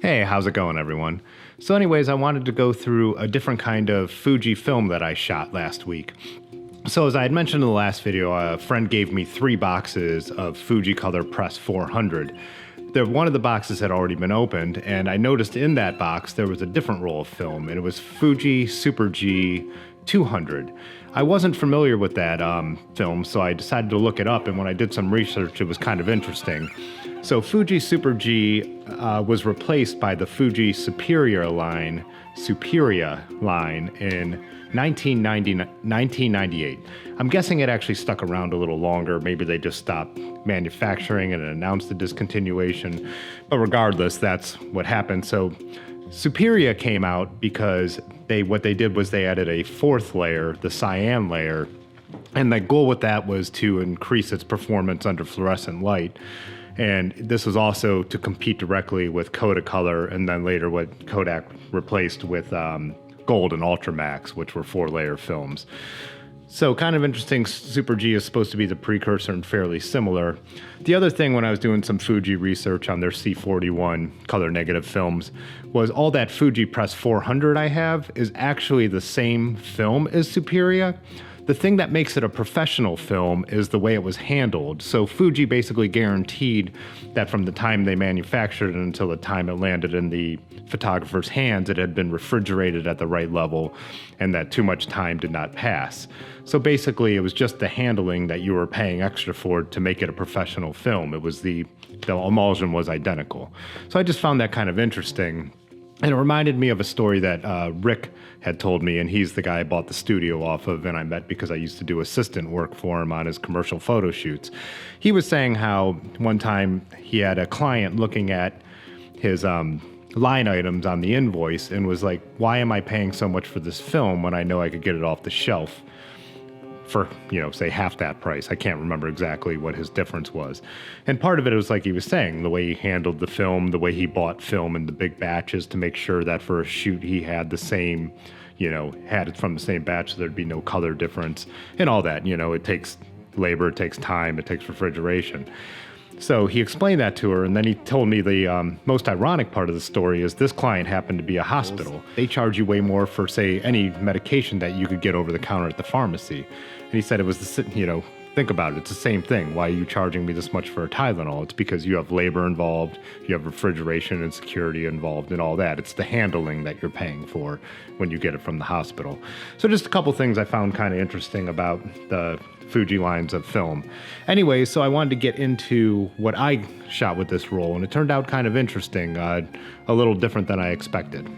Hey, how's it going, everyone? So anyways, I wanted to go through a different kind of Fuji film that I shot last week. So as I had mentioned in the last video, a friend gave me 3 boxes of Fujicolor Press 400. One of the boxes had already been opened, and I noticed in that box there was a different roll of film, and it was Fuji Super G 200. I wasn't familiar with that film, so I decided to look it up, and when I did some research, it was kind of interesting. So Fuji Super G was replaced by the Fuji Superior line in 1998. I'm guessing it actually stuck around a little longer. Maybe they just stopped manufacturing and announced the discontinuation. But regardless, that's what happened. So Superior came out because what they did was they added a 4th layer, the cyan layer, and the goal with that was to increase its performance under fluorescent light. And this was also to compete directly with Kodacolor, and then later what Kodak replaced with Gold and Ultramax, which were 4-layer films. So kind of interesting. Super G is supposed to be the precursor and fairly similar. The other thing when I was doing some Fuji research on their C41 color negative films was all that Fuji Press 400 I have is actually the same film as Superior. The thing that makes it a professional film is the way it was handled. So Fuji basically guaranteed that from the time they manufactured it until the time it landed in the photographer's hands, it had been refrigerated at the right level and that too much time did not pass. So basically it was just the handling that you were paying extra for to make it a professional film. It was the emulsion was identical. So I just found that kind of interesting. And it reminded me of a story that Rick had told me, and he's the guy I bought the studio off of, and I met because I used to do assistant work for him on his commercial photo shoots. He was saying how one time he had a client looking at his line items on the invoice and was like, why am I paying so much for this film when I know I could get it off the shelf for, say half that price? I can't remember exactly what his difference was. And part of it was like he was saying, the way he handled the film, the way he bought film in the big batches to make sure that for a shoot he had the same, had it from the same batch so there'd be no color difference and all that. It takes labor, it takes time, it takes refrigeration. So he explained that to her, and then he told me the most ironic part of the story is this client happened to be a hospital. They charge you way more for, say, any medication that you could get over the counter at the pharmacy. And he said it was think about it, it's the same thing. Why are you charging me this much for a Tylenol? It's because you have labor involved, you have refrigeration and security involved and all that. It's the handling that you're paying for when you get it from the hospital. So just a couple things I found kind of interesting about the Fuji lines of film. Anyway, so I wanted to get into what I shot with this roll, and it turned out kind of interesting, a little different than I expected.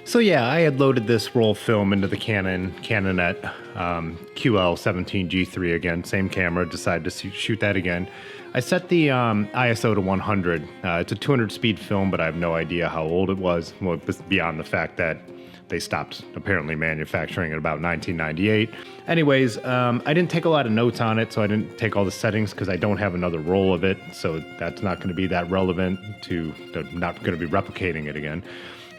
So yeah, I had loaded this roll film into the Canonet QL17G3 again, same camera, decided to shoot that again. I set the ISO to 100. It's a 200 speed film, but I have no idea how old it was, well, beyond the fact that they stopped apparently manufacturing in about 1998. Anyways, I didn't take a lot of notes on it, so I didn't take all the settings because I don't have another roll of it, so that's not going to be that relevant to, not going to be replicating it again.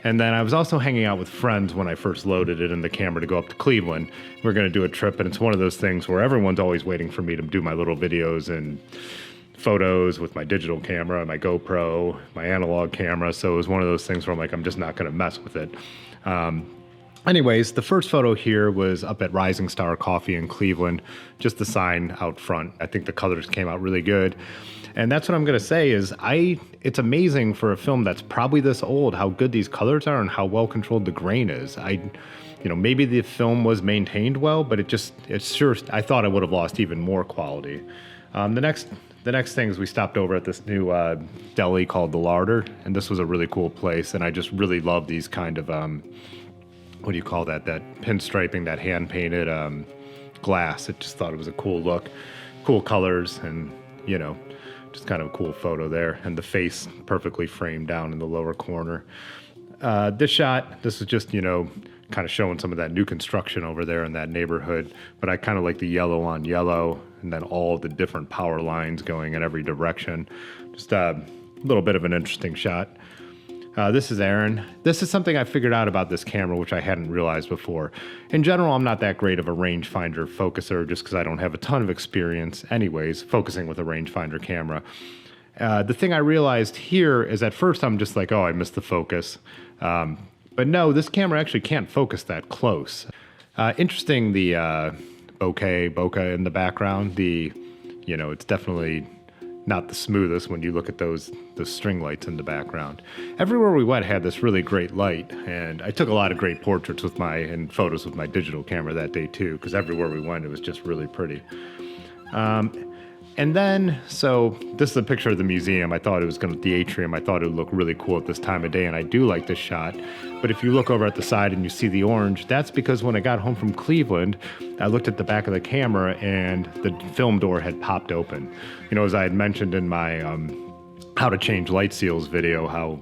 And then I was also hanging out with friends when I first loaded it in the camera to go up to Cleveland. We're going to do a trip, and it's one of those things where everyone's always waiting for me to do my little videos and photos with my digital camera, my GoPro, my analog camera. So it was one of those things where I'm like, I'm just not going to mess with it. Anyways, the first photo here was up at Rising Star Coffee in Cleveland, just the sign out front. I think the colors came out really good. And that's what I'm going to say is it's amazing for a film that's probably this old, how good these colors are and how well controlled the grain is. Maybe the film was maintained well, but I thought it would have lost even more quality. The next thing is we stopped over at this new deli called The Larder, and this was a really cool place, and I just really love these kind of, what do you call that pinstriping, that hand-painted glass. I just thought it was a cool look, cool colors, and, just kind of a cool photo there, and the face perfectly framed down in the lower corner. This is just, kind of showing some of that new construction over there in that neighborhood, but I kind of like the yellow on yellow and then all the different power lines going in every direction. Just a little bit of an interesting shot. This is Aaron. This is something I figured out about this camera, which I hadn't realized before. In general, I'm not that great of a rangefinder focuser just because I don't have a ton of experience anyways, focusing with a rangefinder camera. The thing I realized here is at first I'm just like, oh, I missed the focus. But no, this camera actually can't focus that close. Interesting, the bokeh in the background. It's definitely not the smoothest when you look at those string lights in the background. Everywhere we went had this really great light, and I took a lot of great portraits and photos with my digital camera that day too, because everywhere we went it was just really pretty. And then, so this is a picture of the museum. I thought it was the atrium. I thought it would look really cool at this time of day, and I do like this shot. But if you look over at the side and you see the orange, that's because when I got home from Cleveland, I looked at the back of the camera and the film door had popped open. As I had mentioned in my how to change light seals video, how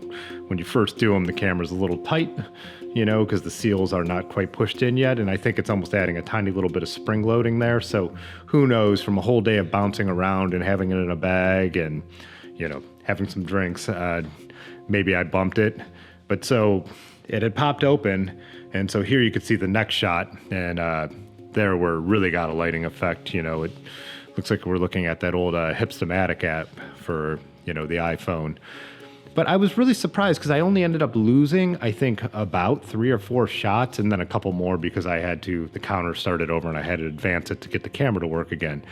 when you first do them, the camera's a little tight, because the seals are not quite pushed in yet. And I think it's almost adding a tiny little bit of spring loading there. So who knows, from a whole day of bouncing around and having it in a bag and, having some drinks, maybe I bumped it. But so it had popped open. And so here you could see the next shot. And there we're really got a lighting effect. It looks like we're looking at that old Hipstamatic app for, the iPhone. But I was really surprised because I only ended up losing, I think, about 3 or 4 shots and then a couple more because the counter started over and I had to advance it to get the camera to work again.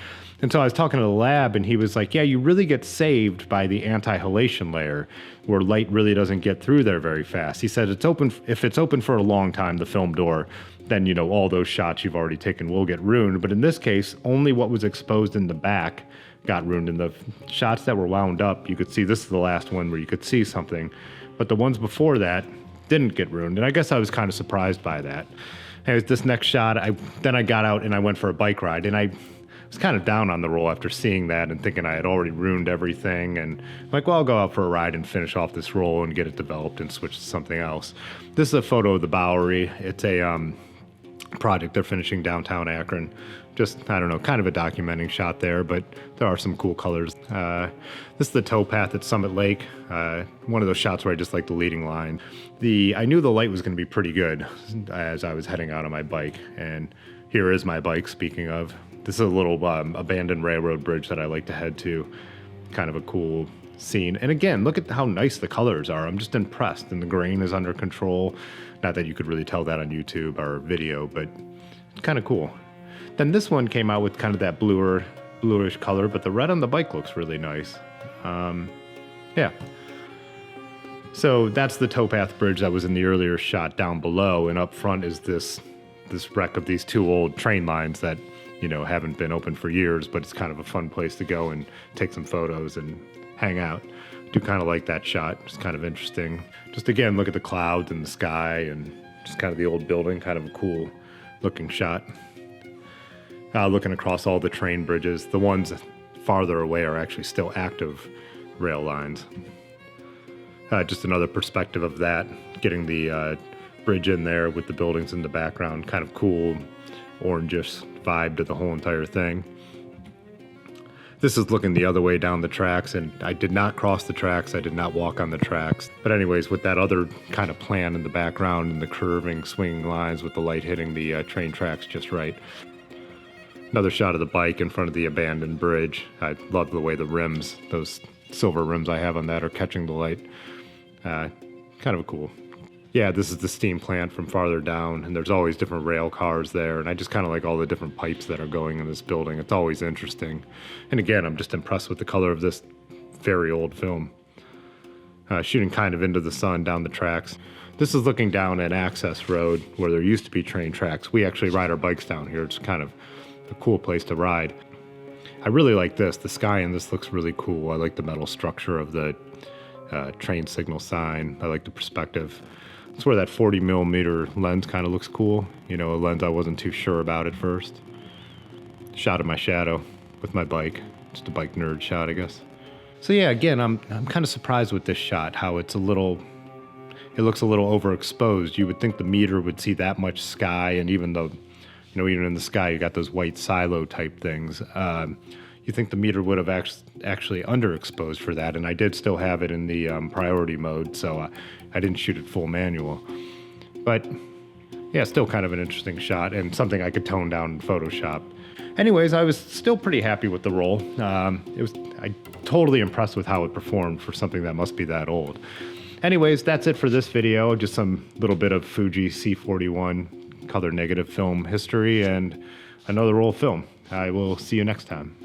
And so I was talking to the lab and he was like, yeah, you really get saved by the anti-halation layer where light really doesn't get through there very fast. He said if it's open for a long time, the film door, then, all those shots you've already taken will get ruined. But in this case, only what was exposed in the back got ruined. In the shots that were wound up, you could see, this is the last one where you could see something, but the ones before that didn't get ruined. And I guess I was kind of surprised by that. And this next shot, then I got out and I went for a bike ride, and I was kind of down on the roll after seeing that and thinking I had already ruined everything. And I'm like, well, I'll go out for a ride and finish off this roll and get it developed and switch to something else. This is a photo of the Bowery. It's a project they're finishing downtown Akron. Just, I don't know, kind of a documenting shot there, but there are some cool colors. This is the towpath at Summit Lake. One of those shots where I just like the leading line. I knew the light was going to be pretty good as I was heading out on my bike. And here is my bike, speaking of. This is a little abandoned railroad bridge that I like to head to. Kind of a cool scene. And again, look at how nice the colors are. I'm just impressed. And the grain is under control. Not that you could really tell that on YouTube or video, but it's kind of cool. Then this one came out with kind of that bluish color, but the red on the bike looks really nice. Yeah. So that's the towpath bridge that was in the earlier shot down below, and up front is this wreck of these 2 old train lines that, haven't been open for years, but it's kind of a fun place to go and take some photos and hang out. Do kind of like that shot. It's kind of interesting. Just again, look at the clouds and the sky and just kind of the old building, kind of a cool looking shot. Looking across all the train bridges. The ones farther away are actually still active rail lines. Just another perspective of that, getting the bridge in there with the buildings in the background. Kind of cool, orangish vibe to the whole entire thing. This is looking the other way down the tracks, and I did not cross the tracks. I did not walk on the tracks. But anyways, with that other kind of plan in the background and the curving, swinging lines with the light hitting the train tracks just right. Another shot of the bike in front of the abandoned bridge. I love the way the rims, those silver rims I have on that, are catching the light. Kind of cool. Yeah, this is the steam plant from farther down, and there's always different rail cars there, and I just kind of like all the different pipes that are going in this building. It's always interesting. And again, I'm just impressed with the color of this very old film. Shooting kind of into the sun down the tracks. This is looking down an access road where there used to be train tracks. We actually ride our bikes down here. It's kind of a cool place to ride. I really like this. The sky in this looks really cool. I like the metal structure of the train signal sign. I like the perspective. That's where that 40 millimeter lens kind of looks cool. A lens I wasn't too sure about at first. Shot of my shadow with my bike. Just a bike nerd shot, I guess. So yeah, again, I'm kind of surprised with this shot, how it looks a little overexposed. You would think the meter would see that much sky, and even though, even in the sky, you got those white silo type things. You think the meter would have actually underexposed for that, and I did still have it in the priority mode, so I didn't shoot it full manual. But yeah, still kind of an interesting shot and something I could tone down in Photoshop. Anyways, I was still pretty happy with the roll. I I'm totally impressed with how it performed for something that must be that old. Anyways, that's it for this video. Just some little bit of Fuji C41 color negative film history and another roll of film. I will see you next time.